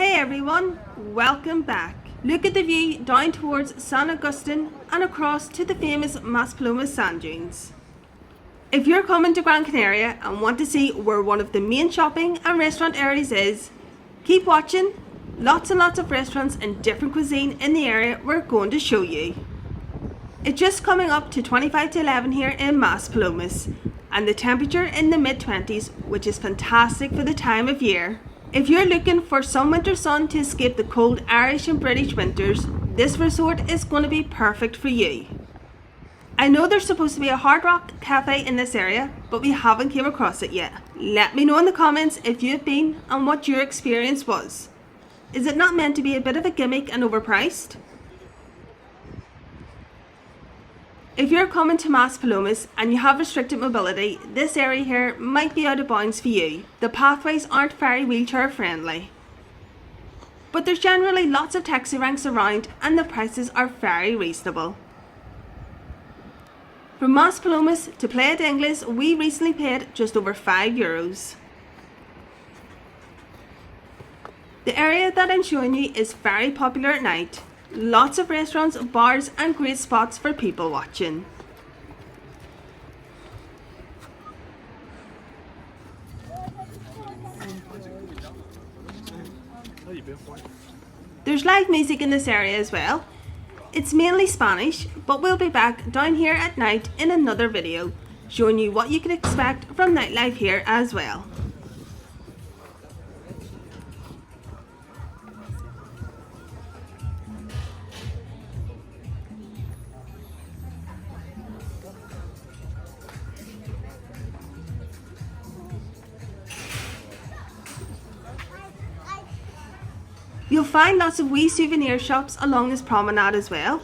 Hey everyone, welcome back. Look at the view down towards San Agustin and across to the famous Maspalomas sand dunes. If you're coming to Gran Canaria and want to see where one of the main shopping and restaurant areas is, keep watching. Lots and lots of restaurants and different cuisine in the area we're going to show you. It's just coming up to 25 to 11 here in Maspalomas, and the temperature in the mid-20s, which is fantastic for the time of year. If you're looking for some winter sun to escape the cold Irish and British winters, this resort is going to be perfect for you. I know there's supposed to be a Hard Rock cafe in this area, but we haven't came across it yet. Let me know in the comments if you've been and what your experience was. Is it not meant to be a bit of a gimmick and overpriced? If you're coming to Maspalomas and you have restricted mobility, this area here might be out of bounds for you. The pathways aren't very wheelchair friendly. But there's generally lots of taxi ranks around and the prices are very reasonable. From Maspalomas to Playa de Ingles, we recently paid just over €5. The area that I'm showing you is very popular at night. Lots of restaurants, bars and great spots for people watching. There's live music in this area as well. It's mainly Spanish, but we'll be back down here at night in another video, showing you what you can expect from nightlife here as well. You'll find lots of wee souvenir shops along this promenade as well.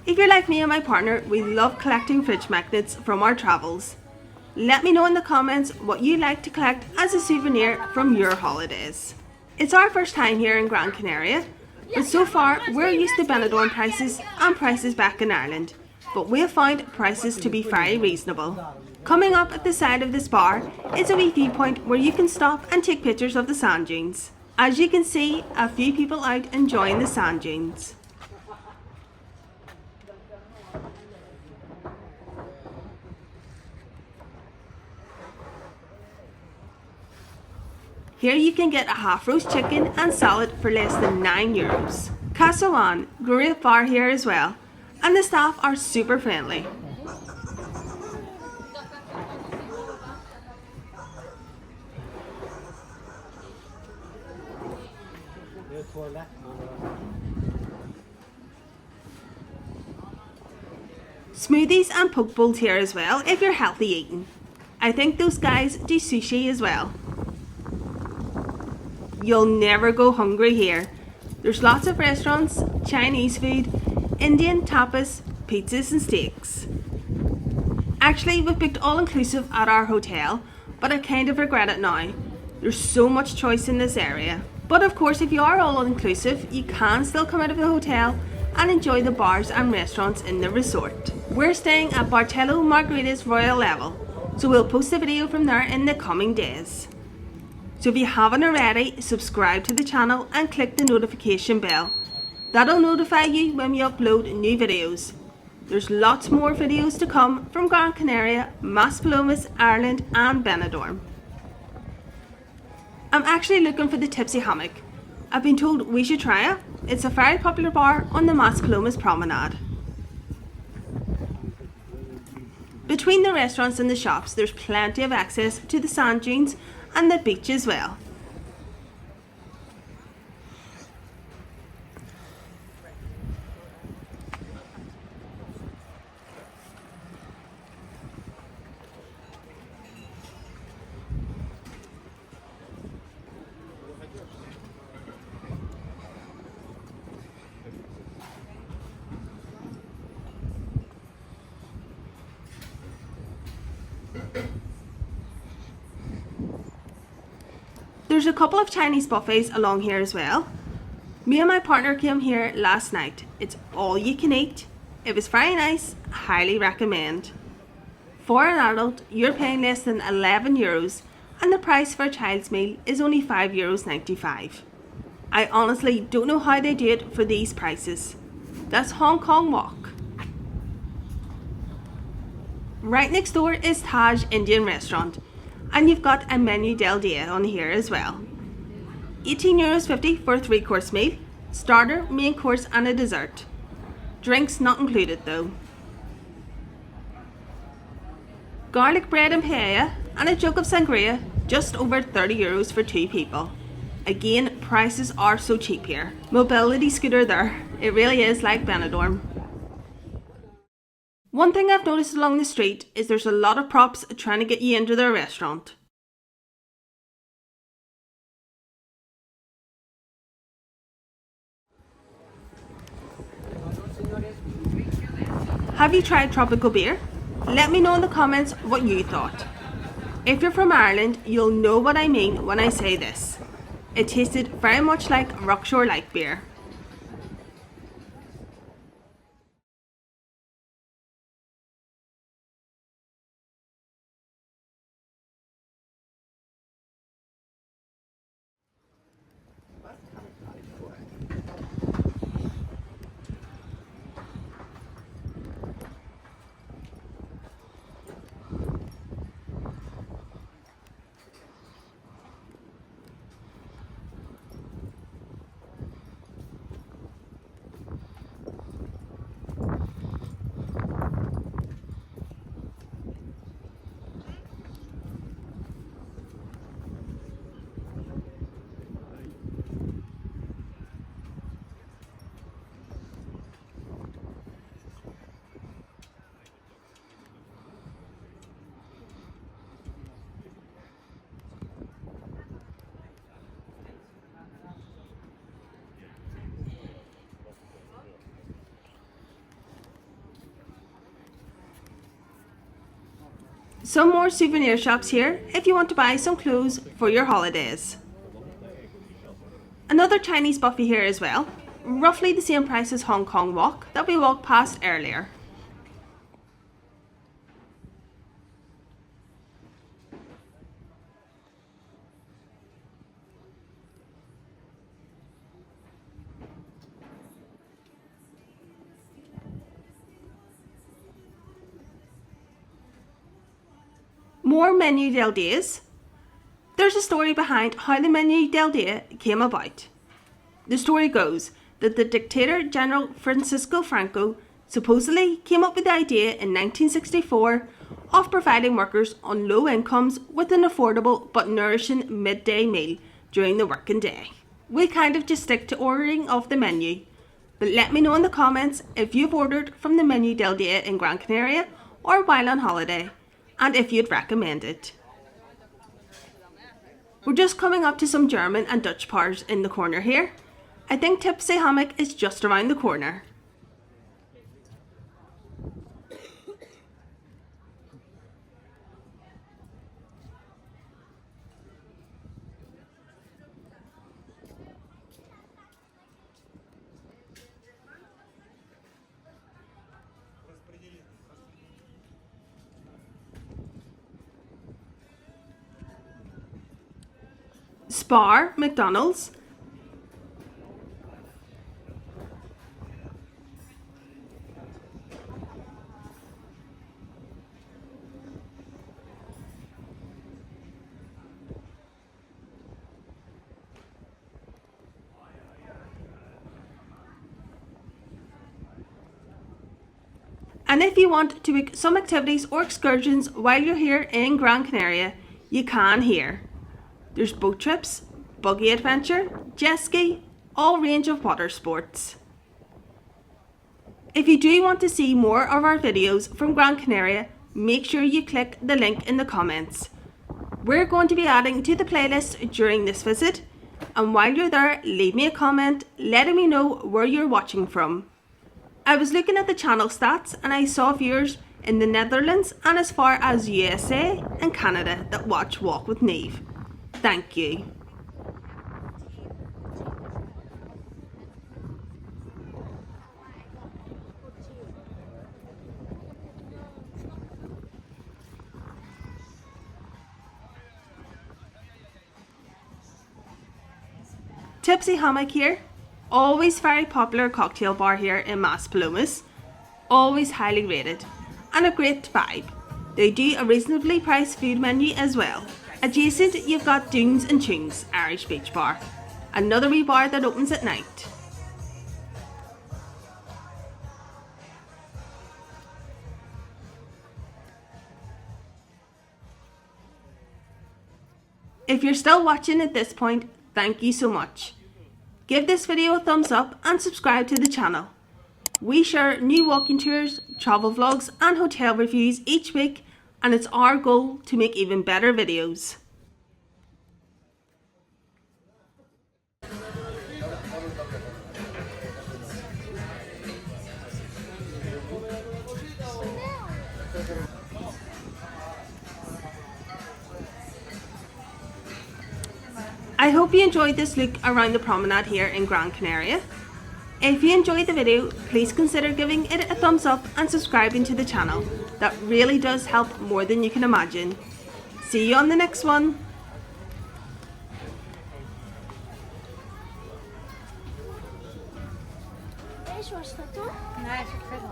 If you're like me and my partner, we love collecting fridge magnets from our travels. Let me know in the comments what you like to collect as a souvenir from your holidays. It's our first time here in Gran Canaria, but so far we're used to Benidorm prices and prices back in Ireland, but we've found prices to be very reasonable. Coming up at the side of this bar is a wee viewpoint where you can stop and take pictures of the sand dunes. As you can see, a few people out enjoying the sand dunes. Here you can get a half roast chicken and salad for less than €9. Casa One, great bar here as well, and the staff are super friendly. Smoothies and poke bowls here as well if you're healthy eating. I think those guys do sushi as well. You'll never go hungry here. There's lots of restaurants, Chinese food, Indian tapas, pizzas and steaks. Actually, we've booked all-inclusive at our hotel, but I kind of regret it now. There's so much choice in this area. But of course, if you are all-inclusive, you can still come out of the hotel and enjoy the bars and restaurants in the resort. We're staying at Bartello Margarita's Royal Level, so we'll post a video from there in the coming days. So if you haven't already, subscribe to the channel and click the notification bell. That'll notify you when we upload new videos. There's lots more videos to come from Gran Canaria, Maspalomas, Ireland and Benidorm. I'm actually looking for the Tipsy Hammock. I've been told we should try it. It's a very popular bar on the Maspalomas promenade. Between the restaurants and the shops, there's plenty of access to the sand dunes and the beach as well. There's a couple of Chinese buffets along here as well. Me and my partner came here last night. It's all you can eat. It was very nice, highly recommend. For an adult, you're paying less than €11 and the price for a child's meal is only €5.95. I honestly don't know how they do it for these prices. That's Hong Kong Walk. Right next door is Taj Indian Restaurant, and you've got a menu del dia on here as well. €18.50 for a 3-course meal, starter, main course and a dessert. Drinks not included though. Garlic bread and paella and a jug of sangria, just over €30 for 2 people. Again, prices are so cheap here. Mobility scooter there, it really is like Benidorm. One thing I've noticed along the street is there's a lot of props trying to get you into their restaurant. Have you tried tropical beer? Let me know in the comments what you thought. If you're from Ireland, you'll know what I mean when I say this. It tasted very much like Rockshore light beer. Some more souvenir shops here if you want to buy some clothes for your holidays. Another Chinese buffet here as well, roughly the same price as Hong Kong Walk that we walked past earlier. More menu del dias. There's a story behind how the menu del dia came about. The story goes that the dictator General Francisco Franco supposedly came up with the idea in 1964 of providing workers on low incomes with an affordable but nourishing midday meal during the working day. We kind of just stick to ordering off the menu, but let me know in the comments if you've ordered from the menu del dia in Gran Canaria or while on holiday, and if you'd recommend it. We're just coming up to some German and Dutch bars in the corner here. I think Tipsy Hammock is just around the corner. Spar, McDonald's. And if you want to book some activities or excursions while you're here in Gran Canaria, you can here. There's boat trips, buggy adventure, jet ski, all range of water sports. If you do want to see more of our videos from Gran Canaria, make sure you click the link in the comments. We're going to be adding to the playlist during this visit, and while you're there, leave me a comment letting me know where you're watching from. I was looking at the channel stats and I saw viewers in the Netherlands and as far as USA and Canada that watch Walk with Niamh. Thank you. Tipsy Hammock here, always very popular cocktail bar here in Maspalomas, always highly rated, and a great vibe. They do a reasonably priced food menu as well. Adjacent you've got Dunes and Tunes Irish Beach Bar, another wee bar that opens at night. If you're still watching at this point, thank you so much. Give this video a thumbs up and subscribe to the channel. We share new walking tours, travel vlogs and hotel reviews each week, and it's our goal to make even better videos. I hope you enjoyed this look around the promenade here in Gran Canaria. If you enjoyed the video, please consider giving it a thumbs up and subscribing to the channel. That really does help more than you can imagine. See you on the next one. ايش وش فطور؟ لا شوف